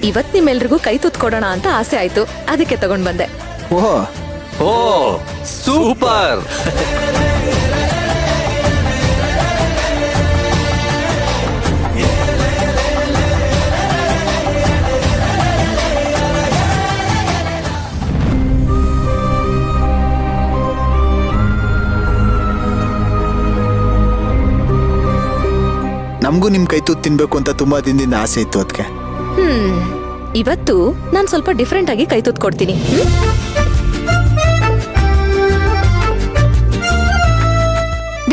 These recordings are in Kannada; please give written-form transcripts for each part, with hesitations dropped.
ಇವತ್ ನಿಮ್ಮೆಲ್ರಿಗೂ ಕೈ ತುತ್ಕೊಡೋಣ ಅಂತ ಆಸೆ ಆಯ್ತು, ಅದಕ್ಕೆ ತಗೊಂಡ್ ಬಂದೆ. ಓ ಸೂಪರ್. ನಮಗೂ ನಿಮ್ ಕೈ ತುತ್ತು ತಿನ್ಬೇಕು ಅಂತ ತುಂಬಾ ದಿನದಿಂದ ಆಸೆ ಇತ್ತು. ಅದಕ್ಕೆ ಇವತ್ತು ನಾನ್ ಸ್ವಲ್ಪ ಡಿಫ್ರೆಂಟ್ ಆಗಿ ಕೈ ತುತ್ ಕೊಡ್ತೀನಿ.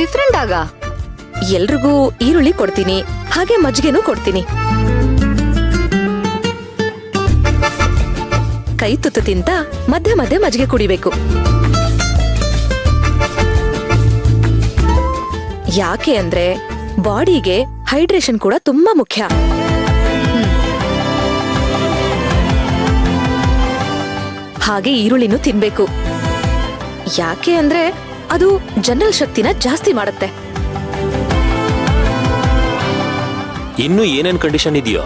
ಡಿಫ್ರೆಂಟ್ ಆಗ ಎಲ್ರಿಗೂ ಈರುಳ್ಳಿ ಕೊಡ್ತೀನಿ, ಹಾಗೆ ಮಜ್ಜಿಗೆನೂ ಕೊಡ್ತೀನಿ. ಕೈ ತುತ್ತು ತಿಂತ ಮಧ್ಯೆ ಮಧ್ಯೆ ಮಜ್ಜಿಗೆ ಕುಡಿಬೇಕು. ಯಾಕೆ ಅಂದ್ರೆ ಬಾಡಿಗೆ ಹೈಡ್ರೇಷನ್ ಕೂಡ ತುಂಬಾ ಮುಖ್ಯ. ಹಾಗೆ ಈರುಳ್ಳಿನೂ ತಿನ್ಬೇಕು. ಯಾಕೆ ಅಂದ್ರೆ ಅದು ಜನರಲ್ ಶಕ್ತಿನ ಜಾಸ್ತಿ ಮಾಡುತ್ತೆ. ಇನ್ನು ಏನೇನ್ ಕಂಡೀಷನ್ ಇದೆಯೋ?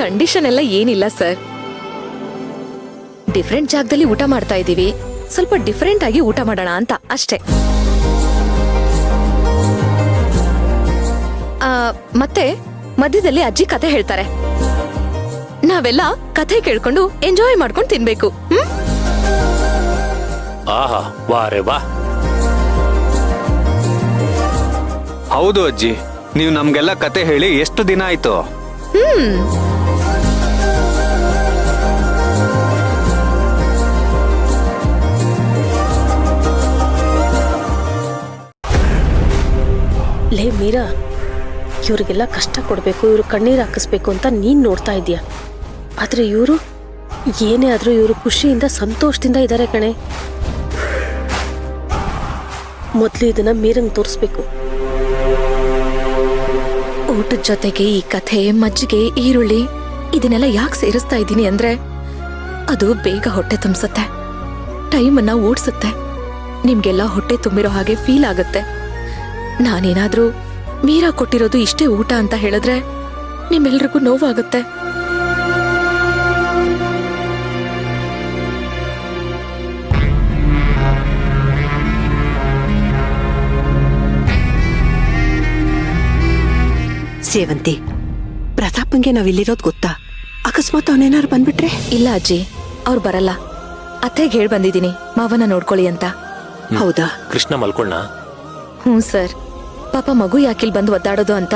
ಕಂಡೀಷನ್ ಎಲ್ಲ ಏನಿಲ್ಲ ಸರ್. ಡಿಫ್ರೆಂಟ್ ಜಾಗದಲ್ಲಿ ಊಟ ಮಾಡ್ತಾ ಇದೀವಿ, ಸ್ವಲ್ಪ ಡಿಫ್ರೆಂಟ್ ಆಗಿ ಊಟ ಮಾಡೋಣ ಅಂತ ಅಷ್ಟೇ. ಮತ್ತೆ ಮಧ್ಯದಲ್ಲಿ ಅಜ್ಜಿ ಕತೆ ಹೇಳ್ತಾರೆ. ನಾವೆಲ್ಲ ಕಥೆ ಕೇಳ್ಕೊಂಡು ಎಂಜಾಯ್ ಮಾಡ್ಕೊಂಡು ತಿನ್ಬೇಕು. ಆಹಾ ವಾರೆ ವಾ. ಹೌದು ಅಜ್ಜಿ, ನೀವು ನಮ್ಗೆಲ್ಲ ಕತೆ ಹೇಳಿ ಎಷ್ಟು ದಿನ ಆಯ್ತು. ಲೇ ಮೀರಾ, ಇವ್ರಿಗೆಲ್ಲ ಕಷ್ಟ ಕೊಡಬೇಕು, ಇವ್ರು ಕಣ್ಣೀರು ಹಾಕಿಸ್ಬೇಕು ಅಂತ ನೀನ್ ನೋಡ್ತಾ ಇದೀಯ. ಆದ್ರೆ ಇವರು ಏನೇ ಆದ್ರೂ ಇವರು ಖುಷಿಯಿಂದ ಸಂತೋಷದಿಂದ ಇದ್ದಾರೆ ಕಣೆ. ಮೊದ್ಲು ಇದನ್ನ ಮೀರಂಗ್ ತೋರಿಸ್ಬೇಕು. ಊಟದ ಜೊತೆಗೆ ಈ ಕಥೆ, ಮಜ್ಜಿಗೆ, ಈರುಳ್ಳಿ ಇದನ್ನೆಲ್ಲ ಯಾಕೆ ಸೇರಿಸ್ತಾ ಇದ್ದೀನಿ ಅಂದ್ರೆ ಅದು ಬೇಗ ಹೊಟ್ಟೆ ತುಂಬಿಸುತ್ತೆ, ಟೈಮನ್ನ ಓಡಿಸುತ್ತೆ, ನಿಮ್ಗೆಲ್ಲ ಹೊಟ್ಟೆ ತುಂಬಿರೋ ಹಾಗೆ ಫೀಲ್ ಆಗುತ್ತೆ. ನಾನೇನಾದ್ರೂ ಮೀರಾ ಕೊಟ್ಟಿರೋದು ಇಷ್ಟೇ ಊಟ ಅಂತ ಹೇಳಿದ್ರೆ ನಿಮ್ಮೆಲ್ರಿಗೂ ನೋವಾಗುತ್ತೆ. ಸೇವಂತಿ, ಪ್ರತಾಪಂಗೆ ನಾವಿಲ್ಲಿರೋದು ಗೊತ್ತಾ? ಅಕಸ್ಮಾತ್ ಅವನೇನಾರು ಬಂದ್ಬಿಟ್ರೆ? ಇಲ್ಲ ಅಜ್ಜಿ, ಅವ್ರು ಬರಲ್ಲ. ಅತ್ತೆಗೆ ಹೇಳ್ ಬಂದಿದ್ದೀನಿ ಮಾವನ ನೋಡ್ಕೊಳ್ಳಿ ಅಂತ. ಹೌದಾ? ಕೃಷ್ಣ ಮಲ್ಕೊಳ್ಳ? ಹ್ಞೂ ಸರ್. ಪಾಪ ಮಗು ಯಾಕಿಲ್ ಬಂದು ಒದ್ದಾಡೋದು ಅಂತ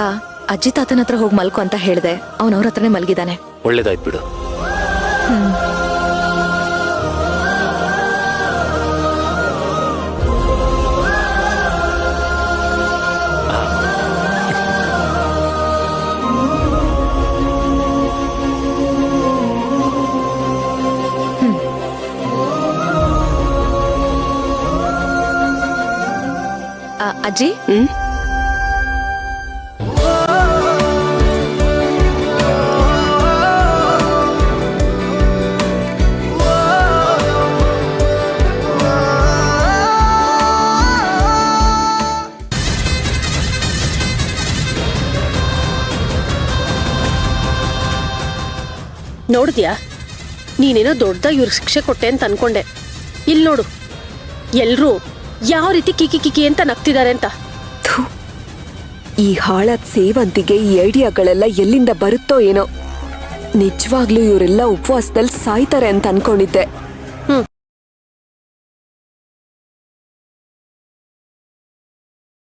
ಅಜ್ಜಿ ತಾತನ ಹತ್ರ ಹೋಗಿ ಮಲ್ಕೊ ಅಂತ ಹೇಳ್ದೆ. ಅವನವ್ರ ಹತ್ರನೇ ಮಲಗಿದಾನೆ. ಒಳ್ಳೇದಾಯ್ತು ಬಿಡು. ಅಜ್ಜಿ, ನೋಡಿದ್ಯಾ, ನೀನೇನೋ ದೊಡ್ಡದಾಗಿ ಇವ್ರಿಗೆ ಶಿಕ್ಷೆ ಕೊಟ್ಟೆ ಅಂತ ಅನ್ಕೊಂಡೆ. ಇಲ್ಲಿ ನೋಡು, ಎಲ್ರೂ ಯಾವ ರೀತಿ ಕಿಕಿ ಕಿಕಿ ಅಂತ ನಗ್ತಿದ್ದಾರೆ ಅಂತ. ಈ ಹಾಳಾದ ಸೇವಂತಿಗೆ ಈ ಐಡಿಯಾಗಳೆಲ್ಲ ಎಲ್ಲಿಂದ ಬರುತ್ತೋ ಏನೋ. ನಿಜವಾಗ್ಲೂ ಇವರೆಲ್ಲ ಉಪವಾಸದಲ್ಲಿ ಸಾಯ್ತಾರೆ ಅಂತ ಅನ್ಕೊಂಡಿದ್ದೆ.